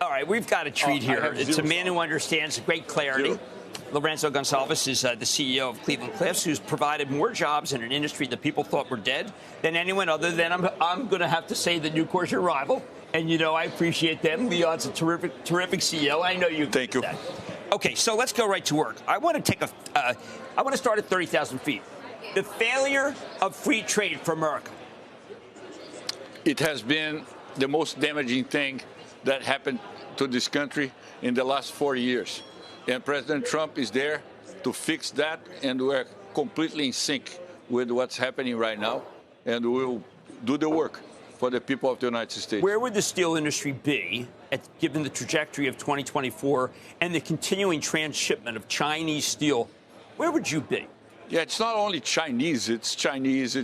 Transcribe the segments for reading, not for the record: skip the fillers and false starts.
All right, we've got a treat here. It's a man who understands great clarity. Zero. Lorenzo Gonsalves is the CEO of Cleveland Cliffs, who's provided more jobs in an industry that people thought were dead than anyone other than, I'm going to have to say, the Nucor's your rival. And, you know, I appreciate them. Leon's a terrific CEO. I know you. Thank you. That. Okay, so let's go right to work. I want to start at 30,000 feet. The failure of free trade for America. It has been the most damaging thing that happened to this country in the last 4 years. And President Trump is there to fix that, and we're completely in sync with what's happening right now, and we'll do the work for the people of the United States. Where would the steel industry be, given the trajectory of 2024 and the continuing transshipment of Chinese steel? Where would you be? Yeah, it's not only Chinese, it's Japanese,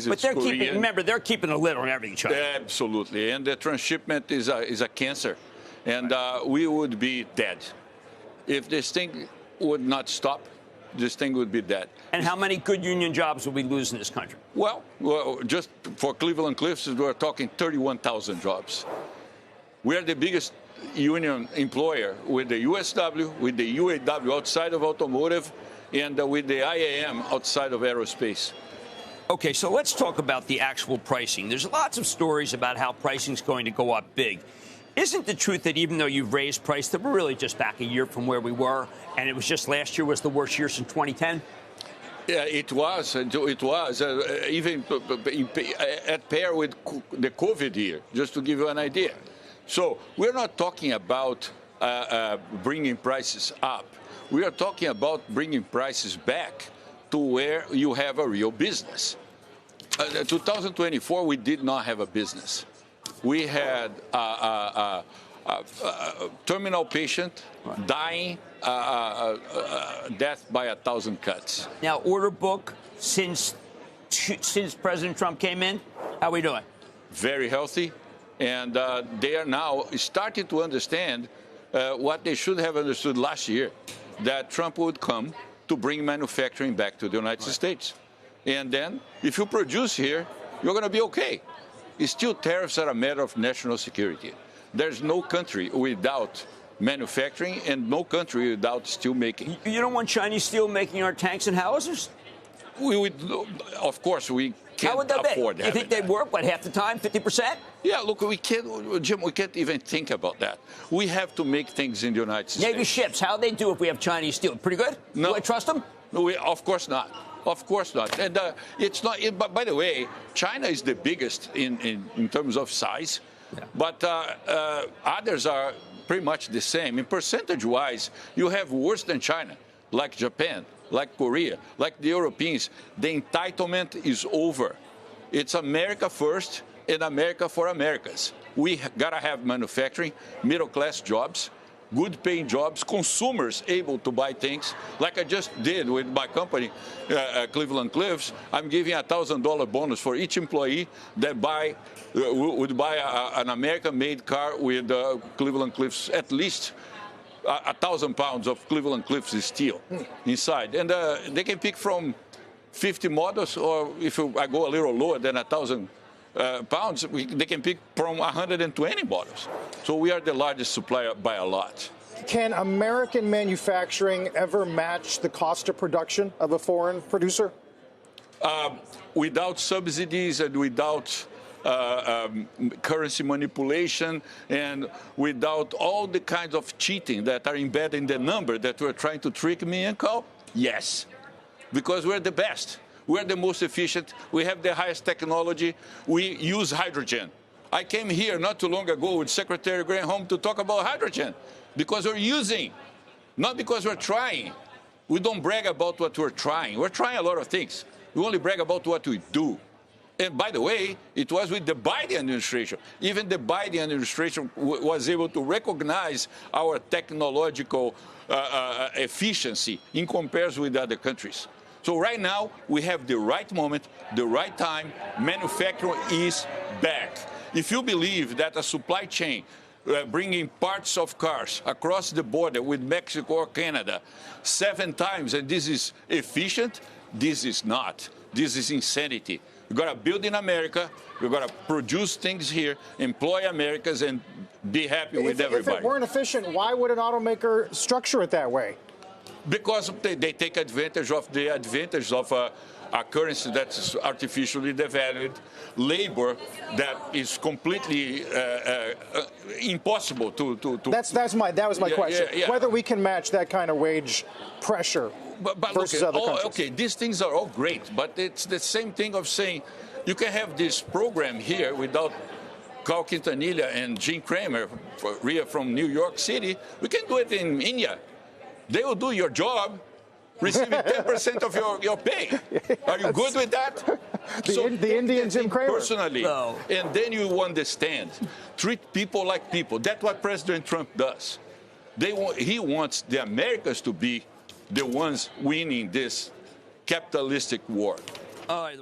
but it's Korean. Remember, they're keeping a lid on everything, China. Absolutely, and the transshipment is a cancer, and we would be dead. If this thing would not stop, this thing would be dead. And how many good union jobs would we lose in this country? Well, just for Cleveland Cliffs, we're talking 31,000 jobs. We are the biggest union employer with the USW, with the UAW outside of automotive, and with the IAM outside of aerospace. Okay, so let's talk about the actual pricing. There's lots of stories about how pricing is going to go up big. Isn't the truth that even though you've raised price, that we're really just back a year from where we were, and it was just last year was the worst year since 2010? Yeah, it was. It was even at pair with the COVID year, just to give you an idea. So we're not talking about bringing prices up. We are talking about bringing prices back to where you have a real business. 2024, we did not have a business. We had a terminal patient dying, death by 1,000 cuts. Now, order book since President Trump came in, how are we doing? Very healthy, and they are now starting to understand what they should have understood last year, that Trump would come to bring manufacturing back to the United States. And then, if you produce here, you're going to be okay. Still, tariffs are a matter of national security. There's no country without manufacturing and no country without steel making. You don't want Chinese steel making our tanks and howitzers? We would, of course, we can't afford that. You think they'd work, half the time, 50%? Yeah, look, Jim, we can't even think about that. We have to make things in the United States. Navy ships, how'd they do if we have Chinese steel? Pretty good? No. Do I trust them? No, of course not. Of course not. And it's not. But by the way, China is the biggest in terms of size, yeah. But others are pretty much the same. In percentage-wise, you have worse than China, like Japan, like Korea, like the Europeans. The entitlement is over. It's America first and America for Americans. We got to have manufacturing, middle-class jobs, good-paying jobs, consumers able to buy things, like I just did with my company, Cleveland Cliffs. I'm giving a $1,000 bonus for each employee that would buy an American-made car with Cleveland Cliffs, at least 1,000 pounds of Cleveland Cliffs steel inside. And they can pick from 50 models, or if I go a little lower than 1,000 pounds, they can pick from 120 models. So we are the largest supplier by a lot. Can American manufacturing ever match the cost of production of a foreign producer? Without subsidies and without currency manipulation and without all the kinds of cheating that are embedded in the number that we're trying to trick me and call, yes, because we're the best. We're the most efficient. We have the highest technology. We use hydrogen. I came here not too long ago with Secretary Granholm to talk about hydrogen because we're using, not because we're trying. We don't brag about what we're trying. We're trying a lot of things. We only brag about what we do. And by the way, it was with the Biden administration. Even the Biden administration was able to recognize our technological efficiency in comparison with other countries. So right now, we have the right moment, the right time. Manufacturing is back. If you believe that a supply chain bringing parts of cars across the border with Mexico or Canada 7 times, and this is efficient, this is not. This is insanity. We've got to build in America. We've got to produce things here, employ Americans, and be happy with everybody. If it weren't efficient, why would an automaker structure it that way? Because they take advantage of a currency that's artificially devalued, labor that is completely impossible to. That was my question. Yeah. Whether we can match that kind of wage pressure versus other countries. Okay, these things are all great, but it's the same thing of saying you can have this program here without Carl Quintanilla and Jim Cramer from New York City. We can do it in India. They will do your job, receiving 10% of your pay. Are you good with that? The Indian Jim Cramer. Personally, and then you understand. Treat people like people. That's what President Trump does. He wants the Americans to be the ones winning this capitalistic war. All right.